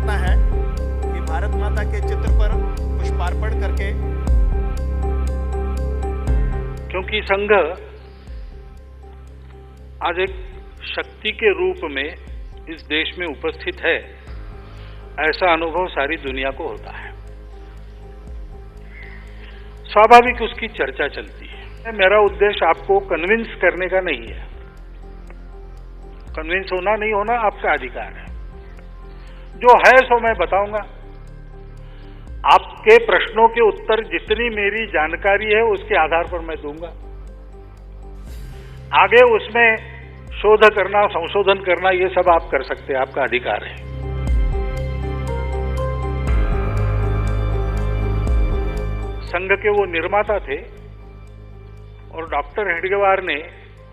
करना है कि भारत माता के चित्र पर पुष्पार्पण करके, क्योंकि संघ आज एक शक्ति के रूप में इस देश में उपस्थित है, ऐसा अनुभव सारी दुनिया को होता है। स्वाभाविक उसकी चर्चा चलती है। मेरा उद्देश्य आपको कन्विंस करने का नहीं है। कन्विंस होना नहीं होना आपका अधिकार है। जो है सो मैं बताऊंगा। आपके प्रश्नों के उत्तर जितनी मेरी जानकारी है उसके आधार पर मैं दूंगा। आगे उसमें शोध करना, संशोधन करना, ये सब आप कर सकते हैं, आपका अधिकार है। संघ के वो निर्माता थे और डॉक्टर हेडगेवार ने,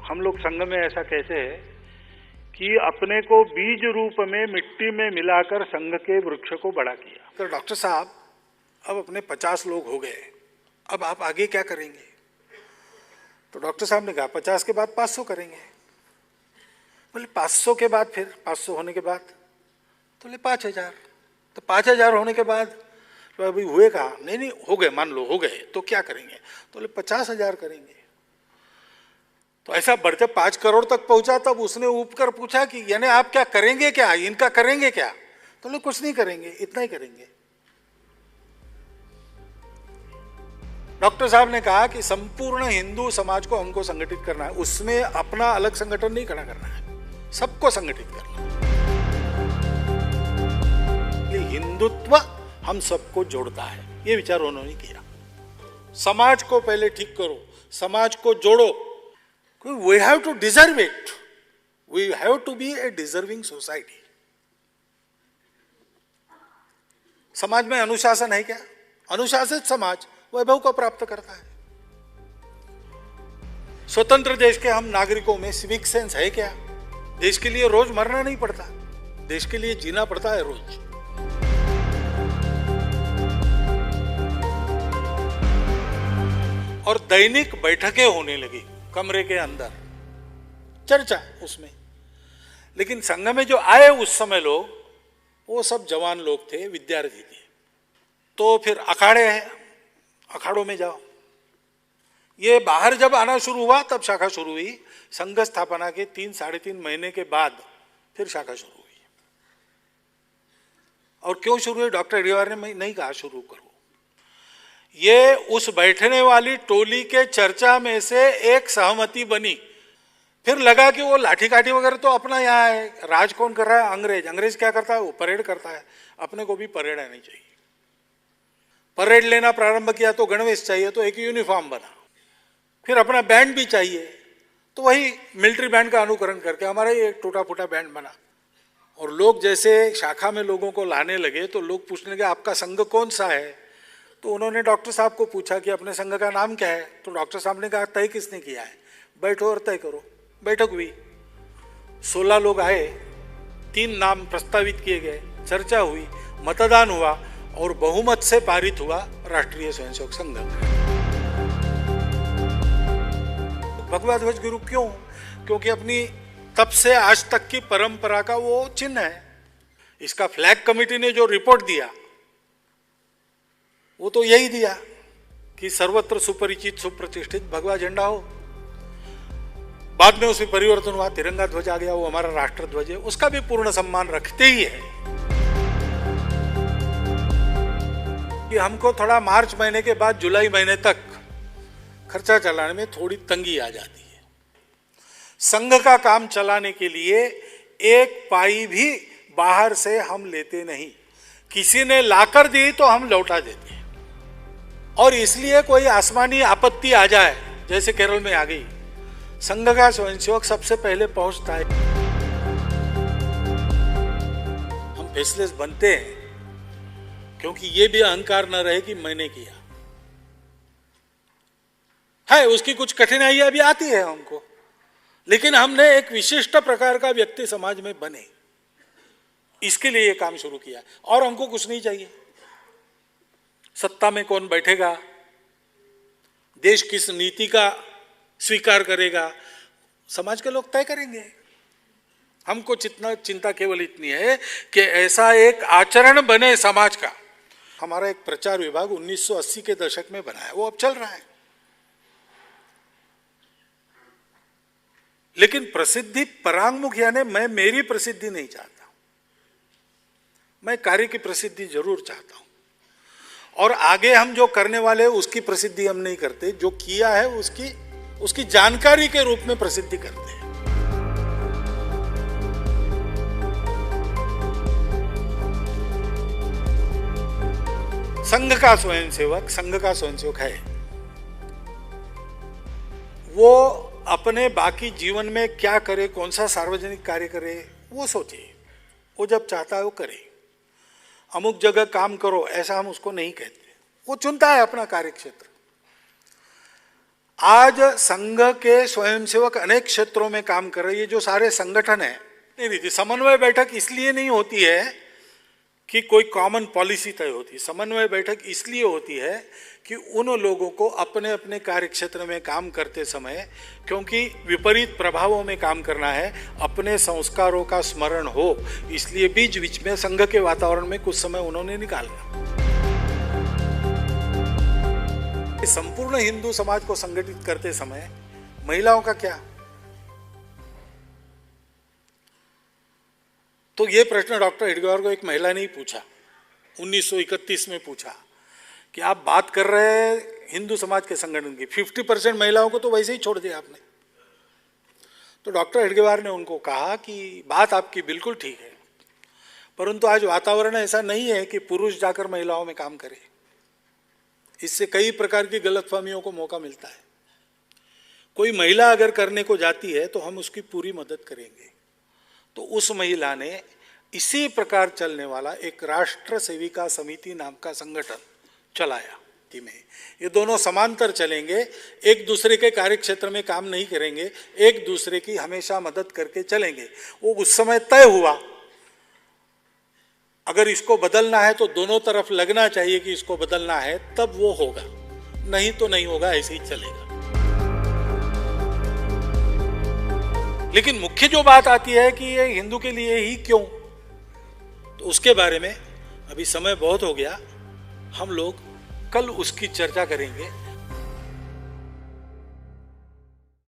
हम लोग संघ में ऐसा कहते हैं कि अपने को बीज रूप में मिट्टी में मिलाकर संघ के वृक्ष को बड़ा किया। तो डॉक्टर साहब, अब अपने 50 लोग हो गए, अब आप आगे क्या करेंगे? तो डॉक्टर साहब ने कहा 50 के बाद 500 करेंगे। बोले 500 के बाद फिर 500 होने के बाद तो बोले 5000। तो 5000 होने के बाद तो अभी हुए कहा? नहीं हो गए, मान लो हो गए, तो क्या करेंगे? तो बोले 50,000 करेंगे। तो ऐसा बढ़ते 5 करोड़ तक पहुंचा। तब उसने ऊब कर पूछा कि यानी आप क्या करेंगे, क्या इनका करेंगे क्या? तो बोले कुछ नहीं करेंगे, इतना ही करेंगे। डॉक्टर साहब ने कहा कि संपूर्ण हिंदू समाज को हमको संगठित करना है, उसमें अपना अलग संगठन नहीं खड़ा करना है, सबको संगठित करना है। ये हिंदुत्व हम सबको जोड़ता है, ये विचार उन्होंने किया। समाज को पहले ठीक करो, समाज को जोड़ो। We have to deserve it, we have to be a deserving society. समाज में अनुशासन है क्या? अनुशासित समाज वैभव को प्राप्त करता है। स्वतंत्र देश के हम नागरिकों में सिविक सेंस है क्या? देश के लिए रोज मरना नहीं पड़ता, देश के लिए जीना पड़ता है रोज। और दैनिक बैठकें होने लगी कमरे के अंदर, चर्चा उसमें। लेकिन संघ में जो आए उस समय लोग, वो सब जवान लोग थे, विद्यार्थी थे। तो फिर अखाड़े हैं, अखाड़ों में जाओ। ये बाहर जब आना शुरू हुआ तब शाखा शुरू हुई। संघ स्थापना के 3-3.5 महीने के बाद फिर शाखा शुरू हुई। और क्यों शुरू हुई? डॉक्टर हेडगेवार ने नहीं कहा शुरू करो। ये उस बैठने वाली टोली के चर्चा में से एक सहमति बनी। फिर लगा कि वो लाठी काठी वगैरह तो अपना यहाँ है, राज कौन कर रहा है? अंग्रेज। अंग्रेज क्या करता है? वो परेड करता है। अपने को भी परेड आनी चाहिए। परेड लेना प्रारंभ किया तो गणवेश चाहिए, तो एक यूनिफॉर्म बना। फिर अपना बैंड भी चाहिए, तो वही मिलिट्री बैंड का अनुकरण करके हमारा ये एक टूटा फूटा बैंड बना। और लोग जैसे शाखा में लोगों को लाने लगे तो लोग पूछने लगे आपका संघ कौन सा है? तो उन्होंने डॉक्टर साहब को पूछा कि अपने संघ का नाम क्या है? तो डॉक्टर साहब ने कहा तय किसने किया है? बैठो और तय करो। बैठक हुई, 16 लोग आए, 3 नाम प्रस्तावित किए गए, चर्चा हुई, मतदान हुआ और बहुमत से पारित हुआ राष्ट्रीय स्वयंसेवक संघ। भगवा ध्वज गुरु क्यों? क्योंकि अपनी तब से आज तक की परंपरा का वो चिन्ह है। इसका फ्लैग कमेटी ने जो रिपोर्ट दिया वो तो यही दिया कि सर्वत्र सुपरिचित सुप्रतिष्ठित भगवा झंडा हो। बाद में उसमें परिवर्तन हुआ, तिरंगा ध्वज आ गया, वो हमारा राष्ट्र ध्वज है, उसका भी पूर्ण सम्मान रखते ही है। कि हमको थोड़ा मार्च महीने के बाद जुलाई महीने तक खर्चा चलाने में थोड़ी तंगी आ जाती है। संघ का काम चलाने के लिए एक पाई भी बाहर से हम लेते नहीं। किसी ने लाकर दी तो हम लौटा देते हैं। और इसलिए कोई आसमानी आपत्ति आ जाए, जैसे केरल में आ गई, संघ का स्वयंसेवक सबसे पहले पहुंचता है। हम फेसलेस बनते हैं क्योंकि ये भी अहंकार न रहे कि मैंने किया है। उसकी कुछ कठिनाइयां भी आती है हमको, लेकिन हमने एक विशिष्ट प्रकार का व्यक्ति समाज में बने, इसके लिए ये काम शुरू किया। और हमको कुछ नहीं चाहिए। सत्ता में कौन बैठेगा, देश किस नीति का स्वीकार करेगा, समाज के लोग तय करेंगे। हमको चिंता केवल इतनी है कि ऐसा एक आचरण बने समाज का। हमारा एक प्रचार विभाग 1980 के दशक में बनाया, वो अब चल रहा है, लेकिन प्रसिद्धि परांगमुख, यानी मैं मेरी प्रसिद्धि नहीं चाहता, मैं कार्य की प्रसिद्धि जरूर चाहता हूं। और आगे हम जो करने वाले हैं उसकी प्रसिद्धि हम नहीं करते, जो किया है उसकी जानकारी के रूप में प्रसिद्धि करते हैं। संघ का स्वयंसेवक है, वो अपने बाकी जीवन में क्या करे, कौन सा सार्वजनिक कार्य करे, वो सोचे, वो जब चाहता है वो करे। अमुक जगह काम करो ऐसा हम उसको नहीं कहते, वो चुनता है अपना कार्य क्षेत्र। आज संघ के स्वयंसेवक अनेक क्षेत्रों में काम कर रहे हैं। ये जो सारे संगठन है, नहीं, समन्वय बैठक इसलिए नहीं होती है कि कोई कॉमन पॉलिसी तय होती। समन्वय बैठक इसलिए होती है कि उन लोगों को अपने अपने कार्य क्षेत्र में काम करते समय, क्योंकि विपरीत प्रभावों में काम करना है, अपने संस्कारों का स्मरण हो, इसलिए बीच बीच में संघ के वातावरण में कुछ समय उन्होंने निकालना। संपूर्ण हिंदू समाज को संगठित करते समय महिलाओं का क्या? तो ये प्रश्न डॉक्टर हेडगेवार को एक महिला ने ही पूछा, 1931 में पूछा कि आप बात कर रहे हैं हिंदू समाज के संगठन की, 50% महिलाओं को तो वैसे ही छोड़ दिया आपने। तो डॉक्टर हेडगेवार ने उनको कहा कि बात आपकी बिल्कुल ठीक है, परंतु आज वातावरण ऐसा नहीं है कि पुरुष जाकर महिलाओं में काम करे। इससे कई प्रकार की गलतफहमियों को मौका मिलता है। कोई महिला अगर करने को जाती है तो हम उसकी पूरी मदद करेंगे। तो उस महिला ने इसी प्रकार चलने वाला एक राष्ट्र सेविका समिति नाम का संगठन चलाया। ये दोनों समांतर चलेंगे, एक दूसरे के कार्य क्षेत्र में काम नहीं करेंगे, एक दूसरे की हमेशा मदद करके चलेंगे। वो उस समय तय हुआ, अगर इसको बदलना है तो दोनों तरफ लगना चाहिए कि इसको बदलना है, तब वो होगा, नहीं तो नहीं होगा, ऐसे ही चलेगा। लेकिन मुख्य जो बात आती है कि ये हिंदू के लिए ही क्यों, तो उसके बारे में अभी समय बहुत हो गया, हम लोग कल उसकी चर्चा करेंगे।